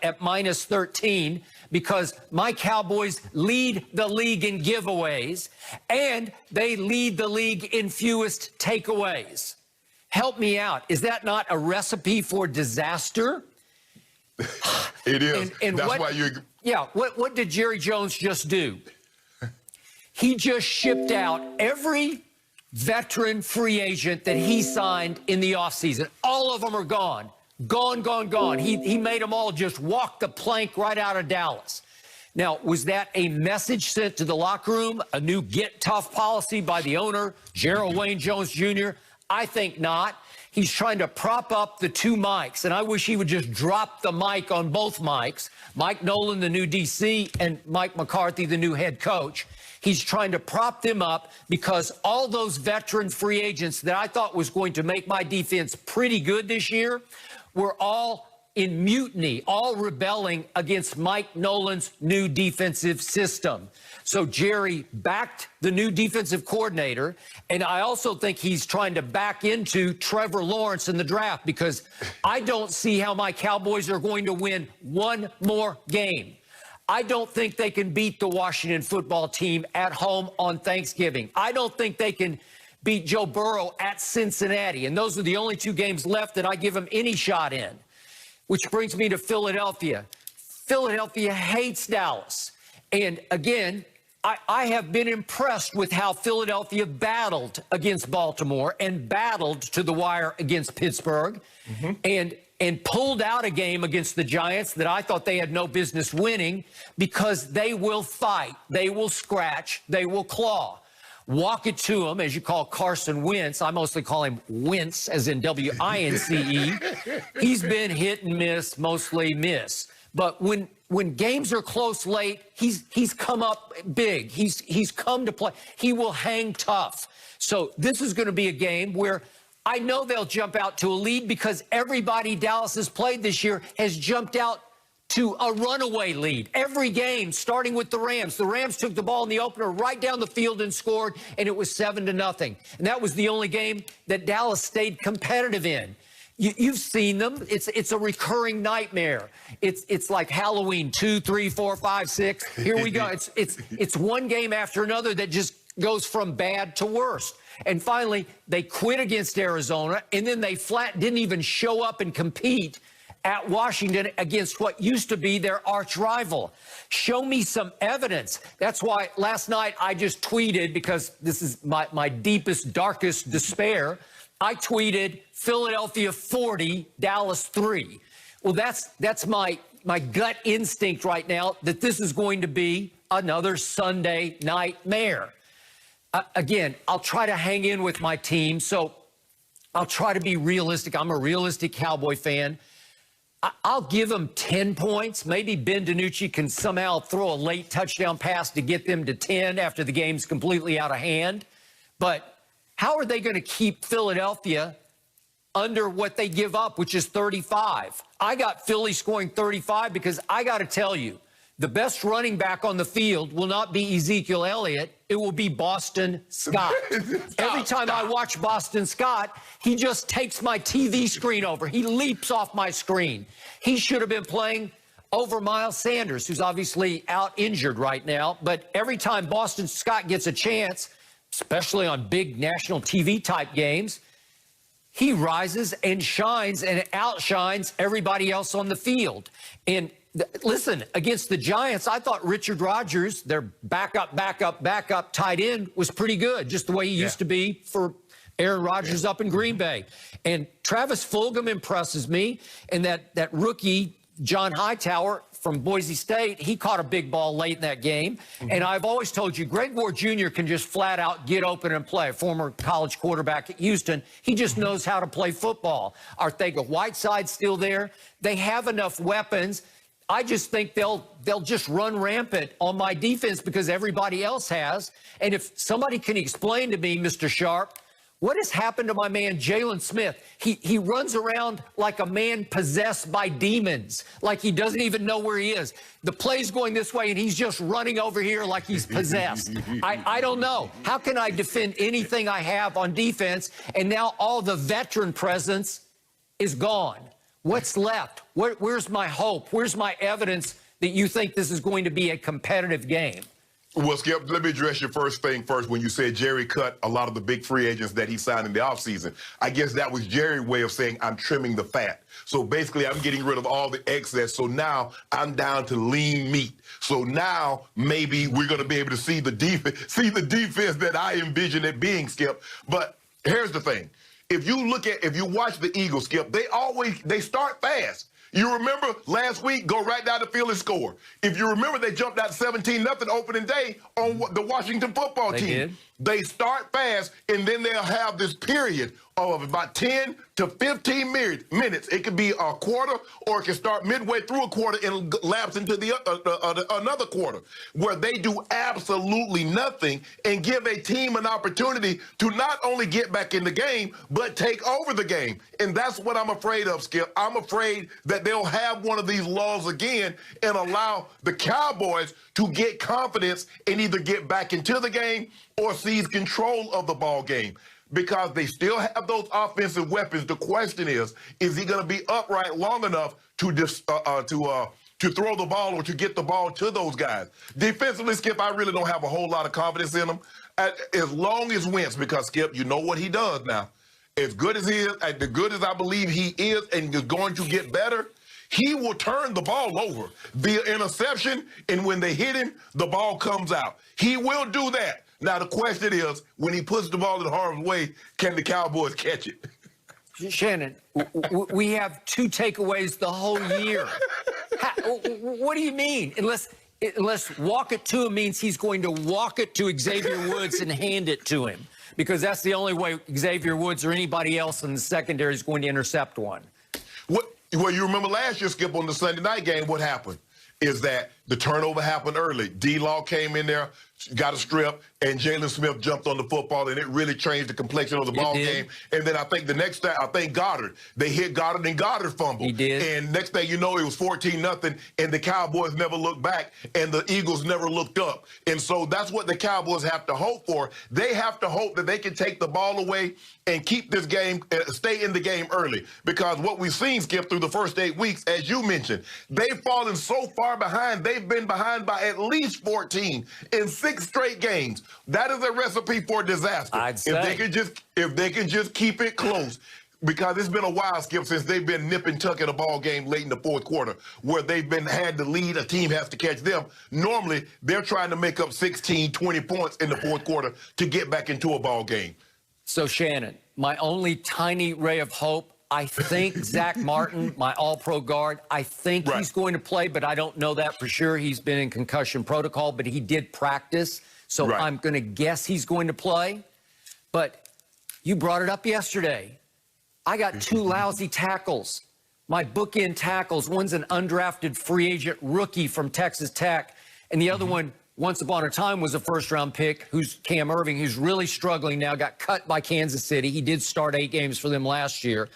at minus 13 because my Cowboys lead the league in giveaways and they lead the league in fewest takeaways. Help me out. Is that not a recipe for disaster? It is. And that's why you. Yeah. What did Jerry Jones just do? He just shipped out every veteran free agent that he signed in the offseason. All of them are gone. Gone. He made them all just walk the plank right out of Dallas. Now, was that a message sent to the locker room? A new get tough policy by the owner, Gerald Wayne Jones Jr.? I think not. He's trying to prop up the two mics, and I wish he would just drop the mic on both mics. Mike Nolan, the new DC, and Mike McCarthy, the new head coach. He's trying to prop them up because all those veteran free agents that I thought was going to make my defense pretty good this year were all in mutiny, all rebelling against Mike Nolan's new defensive system. So Jerry backed the new defensive coordinator, and I also think he's trying to back into Trevor Lawrence in the draft because I don't see how my Cowboys are going to win one more game. I don't think they can beat the Washington football team at home on Thanksgiving. I don't think they can beat Joe Burrow at Cincinnati, and those are the only two games left that I give them any shot in. Which brings me to Philadelphia. Philadelphia hates Dallas. And again, I have been impressed with how Philadelphia battled against Baltimore and battled to the wire against Pittsburgh and pulled out a game against the Giants that I thought they had no business winning because they will fight, they will scratch, they will claw. Walk it to him, as you call Carson Wentz. I mostly call him Wentz, as in W-I-N-C-E. He's been hit and miss, mostly miss. But when games are close late, he's come up big. He's come to play. He will hang tough. So this is going to be a game where I know they'll jump out to a lead because everybody Dallas has played this year has jumped out to a runaway lead. Every game, starting with the Rams. The Rams took the ball in the opener right down the field and scored, and it was 7-0. And that was the only game that Dallas stayed competitive in. You've seen them. It's a recurring nightmare. It's like Halloween, 2, 3, 4, 5, 6. Here we go. It's one game after another that just goes from bad to worse. And finally, they quit against Arizona, and then they didn't even show up and compete at Washington against what used to be their arch rival. Show me some evidence. That's why last night I just tweeted, because this is my deepest, darkest despair. I tweeted Philadelphia 40, Dallas 3. Well, that's my gut instinct right now that this is going to be another Sunday nightmare. Again, I'll try to hang in with my team, so I'll try to be realistic. I'm a realistic Cowboy fan. I'll give them 10 points. Maybe Ben DiNucci can somehow throw a late touchdown pass to get them to 10 after the game's completely out of hand. But how are they going to keep Philadelphia under what they give up, which is 35? I got Philly scoring 35 because I got to tell you, the best running back on the field will not be Ezekiel Elliott. It will be Boston Scott. Every time I watch Boston Scott, he just takes my TV screen over. He leaps off my screen. He should have been playing over Miles Sanders, who's obviously out injured right now. But every time Boston Scott gets a chance, especially on big national TV type games, he rises and shines and outshines everybody else on the field. And listen, against the Giants, I thought Richard Rodgers, their backup tight end, was pretty good, just the way he used to be for Aaron Rodgers up in Green Bay. And Travis Fulgham impresses me, and that rookie, John Hightower from Boise State, he caught a big ball late in that game. And I've always told you, Greg Ward Jr. can just flat out get open and play. Former college quarterback at Houston. He just knows how to play football. Arcega-Whiteside's still there. They have enough weapons. I just think they'll just run rampant on my defense because everybody else has. And if somebody can explain to me, Mr. Sharpe, what has happened to my man Jalen Smith? He runs around like a man possessed by demons, like he doesn't even know where he is. The play's going this way, and he's just running over here like he's possessed. I don't know. How can I defend anything I have on defense, and now all the veteran presence is gone? What's left? Where's my hope? Where's my evidence that you think this is going to be a competitive game? Well, Skip, let me address your first thing first. When you said Jerry cut a lot of the big free agents that he signed in the offseason, I guess that was Jerry's way of saying I'm trimming the fat. So basically, I'm getting rid of all the excess. So now I'm down to lean meat. So now maybe we're going to be able to see the defense that I envision it being, Skip. But here's the thing. If you watch the Eagles, Skip, they start fast. You remember last week, go right down the field and score. If you remember, they jumped out 17-0 opening day on the Washington football team. They start fast, and then they'll have this period of about 10 to 15 minutes. It could be a quarter, or it can start midway through a quarter and lapse into another quarter, where they do absolutely nothing and give a team an opportunity to not only get back in the game, but take over the game. And that's what I'm afraid of, Skip. I'm afraid that they'll have one of these lulls again and allow the Cowboys to get confidence and either get back into the game or seize control of the ball game, because they still have those offensive weapons. The question is he going to be upright long enough to throw the ball or to get the ball to those guys? Defensively, Skip, I really don't have a whole lot of confidence in them. As long as Wentz, because, Skip, you know what he does now. As good as he is, as good as I believe he is and is going to get better, he will turn the ball over via interception, and when they hit him, the ball comes out. He will do that. Now, the question is, when he puts the ball in harm's way, can the Cowboys catch it? Shannon, we have 2 takeaways the whole year. What do you mean? Unless walk it to him means he's going to walk it to Xavier Woods and hand it to him, because that's the only way Xavier Woods or anybody else in the secondary is going to intercept one. Well, you remember last year, Skip, on the Sunday night game, what happened is that the turnover happened early. D-Law came in there, got a strip, and Jalen Smith jumped on the football, and it really changed the complexion of the ball game. And then I think the next time, Goddard. They hit Goddard, and Goddard fumbled. He did. And next thing you know, it was 14-0, and the Cowboys never looked back, and the Eagles never looked up. And so that's what the Cowboys have to hope for. They have to hope that they can take the ball away and keep this game, stay in the game early. Because what we've seen, Skip, through the first 8 weeks, as you mentioned, they've fallen so far behind. They've been behind by at least 14 in 6 straight games. That is a recipe for disaster. I'd say. If they can just keep it close, because it's been a while, Skip, since they've been nip and tuck in a ball game late in the fourth quarter, where they've had the lead, a team has to catch them. Normally, they're trying to make up 16, 20 points in the fourth quarter to get back into a ball game. So, Shannon, my only tiny ray of hope, I think Zach Martin, my all-pro guard, I think he's going to play, but I don't know that for sure. He's been in concussion protocol, but he did practice, so I'm going to guess he's going to play. But you brought it up yesterday. I got 2 lousy tackles. My bookend tackles, one's an undrafted free agent rookie from Texas Tech, and the other one, once upon a time, was a first-round pick, who's Cam Irving, who's really struggling now, got cut by Kansas City. He did start 8 games for them last year,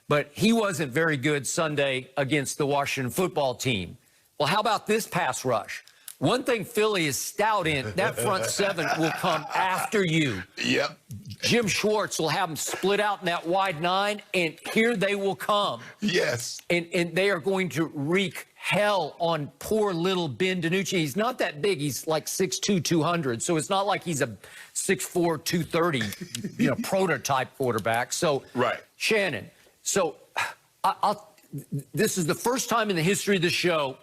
but he wasn't very good Sunday against the Washington football team. Well, how about this pass rush? One thing Philly is stout in, that front 7 will come after you. Yep. Jim Schwartz will have them split out in that wide 9, and here they will come. Yes. And they are going to wreak hell on poor little Ben DiNucci. He's not that big. He's like 6'2", 200. So it's not like he's a 6'4", 230, prototype quarterback. So, Shannon, so this is the first time in the history of the show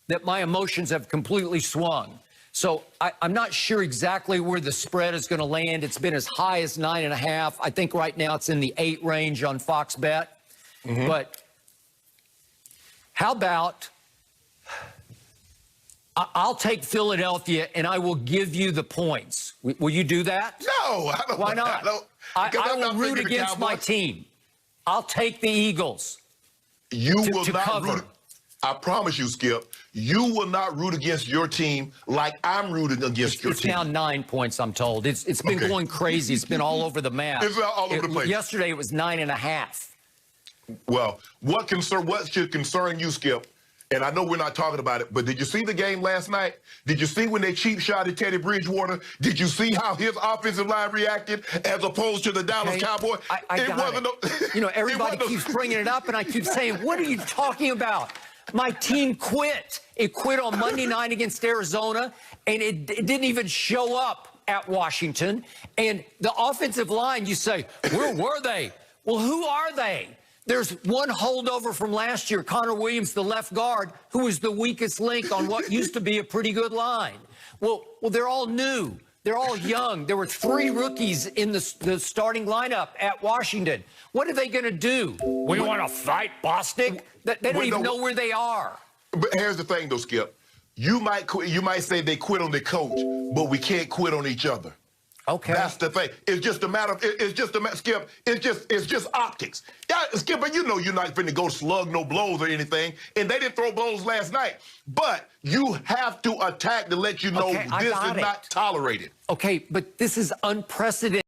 that my emotions have completely swung. So I'm not sure exactly where the spread is going to land. It's been as high as 9.5. I think right now it's in the 8 range on Fox Bet. But how about I'll take Philadelphia and I will give you the points. Will you do that? No, I don't. Why not? I will root against my team. I'll take the Eagles. You will not cover. root. I promise you, Skip, you will not root against your team like I'm rooting against your team. It's down 9 points, I'm told. It's been going crazy. It's been all over the map. It's all over the place. Yesterday it was 9.5. Well, what should concern you, Skip, And I know we're not talking about it, but did you see the game last night? Did you see when they cheap shot at Teddy Bridgewater? Did you see how his offensive line reacted as opposed to the Dallas Cowboys? Everybody keeps bringing it up, and I keep saying, what are you talking about? My team quit. It quit on Monday night against Arizona, and it didn't even show up at Washington. And the offensive line, you say, where were they? Well, who are they? There's one holdover from last year, Connor Williams, the left guard, who was the weakest link on what used to be a pretty good line. Well, they're all new. They're all young. There were 3 rookies in the starting lineup at Washington. What are they going to do? We want to fight Bostic? They don't even know where they are. But here's the thing, though, Skip. You might say they quit on their coach, but we can't quit on each other. Okay. That's the thing. It's just a matter of, Skip, it's just optics. Yeah, Skip, and you know you're not finna go slug no blows or anything, and they didn't throw blows last night. But you have to attack to let you know this is not tolerated. Okay, but this is unprecedented.